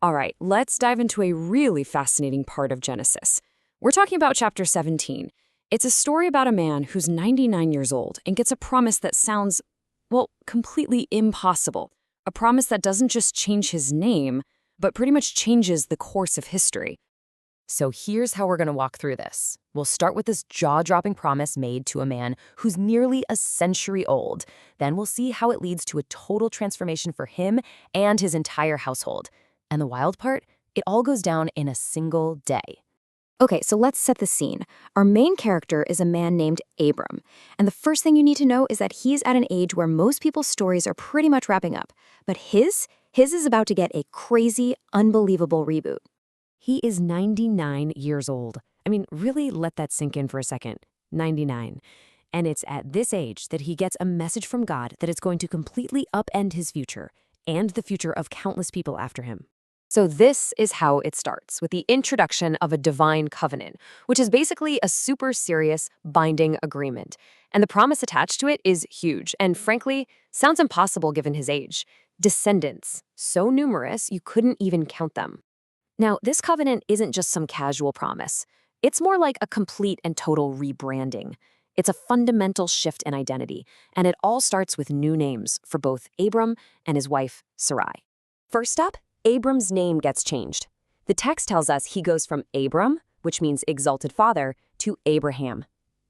All right, let's dive into a really fascinating part of Genesis. We're talking about chapter 17. It's a story about a man who's 99 years old and gets a promise that sounds, well, completely impossible. A promise that doesn't just change his name, but pretty much changes the course of history. So here's how we're going to walk through this. We'll start with this jaw-dropping promise made to a man who's nearly a century old. Then we'll see how it leads to a total transformation for him and his entire household. And the wild part, it all goes down in a single day. Okay, so let's set the scene. Our main character is a man named Abram. And the first thing you need to know is that he's at an age where most people's stories are pretty much wrapping up. But his is about to get a crazy, unbelievable reboot. He is 99 years old. I mean, really let that sink in for a second. 99. And it's at this age that he gets a message from God that it's going to completely upend his future and the future of countless people after him. So this is how it starts, with the introduction of a divine covenant, which is basically a super serious, binding agreement. And the promise attached to it is huge, and frankly, sounds impossible given his age. Descendants, so numerous you couldn't even count them. Now, this covenant isn't just some casual promise. It's more like a complete and total rebranding. It's a fundamental shift in identity, and it all starts with new names for both Abram and his wife, Sarai. First up, Abram's name gets changed. The text tells us he goes from Abram, which means exalted father, to Abraham.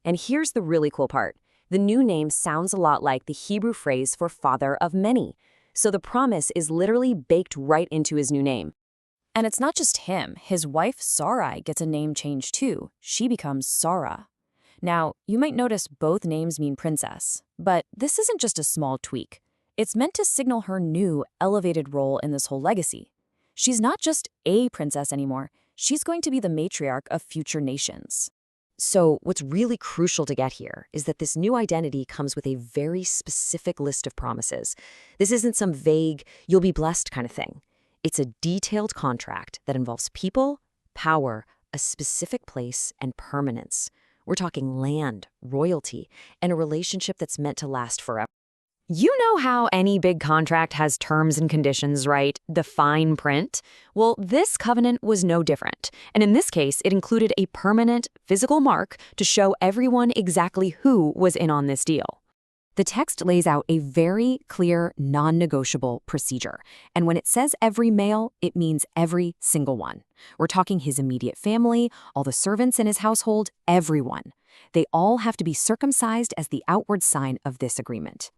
And here's the really cool part. The new name sounds a lot like the Hebrew phrase for father of many. So the promise is literally baked right into his new name. And it's not just him. His wife, Sarai, gets a name change too. She becomes Sarah. Now, you might notice both names mean princess, but this isn't just a small tweak. It's meant to signal her new, elevated role in this whole legacy. She's not just a princess anymore. She's going to be the matriarch of future nations. So what's really crucial to get here is that this new identity comes with a very specific list of promises. This isn't some vague, you'll be blessed kind of thing. It's a detailed contract that involves people, power, a specific place, and permanence. We're talking land, royalty, and a relationship that's meant to last forever. You know how any big contract has terms and conditions, right? The fine print? Well, this covenant was no different. And in this case, it included a permanent physical mark to show everyone exactly who was in on this deal. The text lays out a very clear, non-negotiable procedure. And when it says every male, it means every single one. We're talking his immediate family, all the servants in his household, everyone. They all have to be circumcised as the outward sign of this agreement.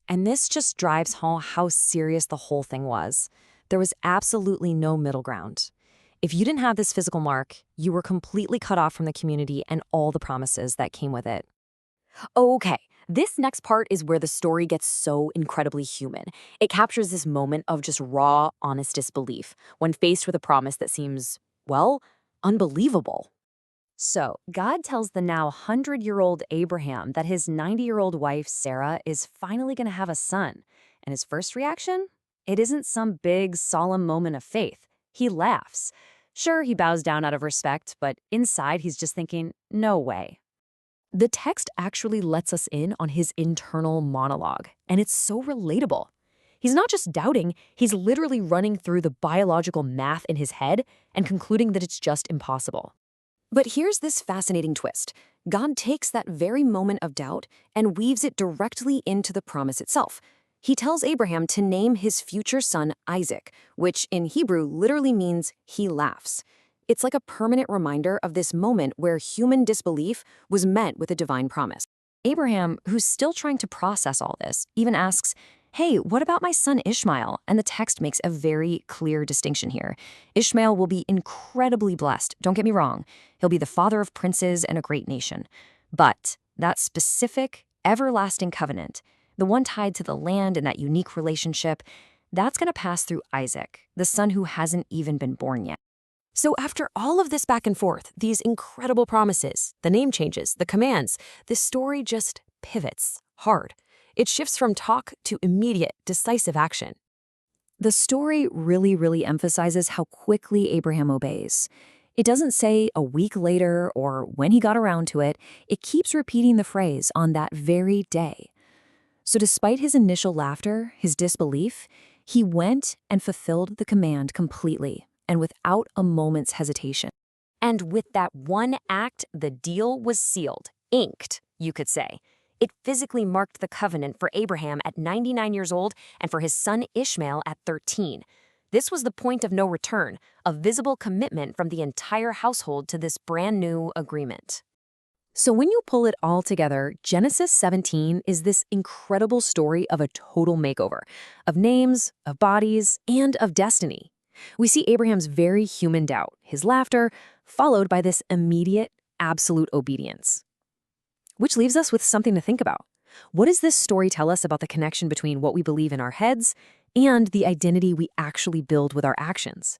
And this just drives home how serious the whole thing was. There was absolutely no middle ground. If you didn't have this physical mark, you were completely cut off from the community and all the promises that came with it. Okay, this next part is where the story gets so incredibly human. It captures this moment of just raw, honest disbelief when faced with a promise that seems, well, unbelievable. So, God tells the now 100-year-old Abraham that his 90-year-old wife, Sarah, is finally going to have a son. And his first reaction? It isn't some big, solemn moment of faith. He laughs. Sure, he bows down out of respect, but inside he's just thinking, no way. The text actually lets us in on his internal monologue, and it's so relatable. He's not just doubting, he's literally running through the biological math in his head and concluding that it's just impossible. But here's this fascinating twist. God takes that very moment of doubt and weaves it directly into the promise itself. He tells Abraham to name his future son Isaac, which in Hebrew literally means he laughs. It's like a permanent reminder of this moment where human disbelief was met with a divine promise. Abraham, who's still trying to process all this, even asks, hey, what about my son Ishmael? And the text makes a very clear distinction here. Ishmael will be incredibly blessed, don't get me wrong. He'll be the father of princes and a great nation. But that specific, everlasting covenant, the one tied to the land and that unique relationship, that's going to pass through Isaac, the son who hasn't even been born yet. So after all of this back and forth, these incredible promises, the name changes, the commands, this story just pivots hard. It shifts from talk to immediate, decisive action. The story really emphasizes how quickly Abraham obeys. It doesn't say a week later or when he got around to it. It keeps repeating the phrase on that very day. So despite his initial laughter, his disbelief, He went and fulfilled the command completely and without a moment's hesitation. And with that one act, the deal was sealed, inked, you could say. It physically marked the covenant for Abraham at 99 years old and for his son Ishmael at 13. This was the point of no return, a visible commitment from the entire household to this brand new agreement. So when you pull it all together, Genesis 17 is this incredible story of a total makeover, of names, of bodies, and of destiny. We see Abraham's very human doubt, his laughter, followed by this immediate, absolute obedience. Which leaves us with something to think about. What does this story tell us about the connection between what we believe in our heads and the identity we actually build with our actions?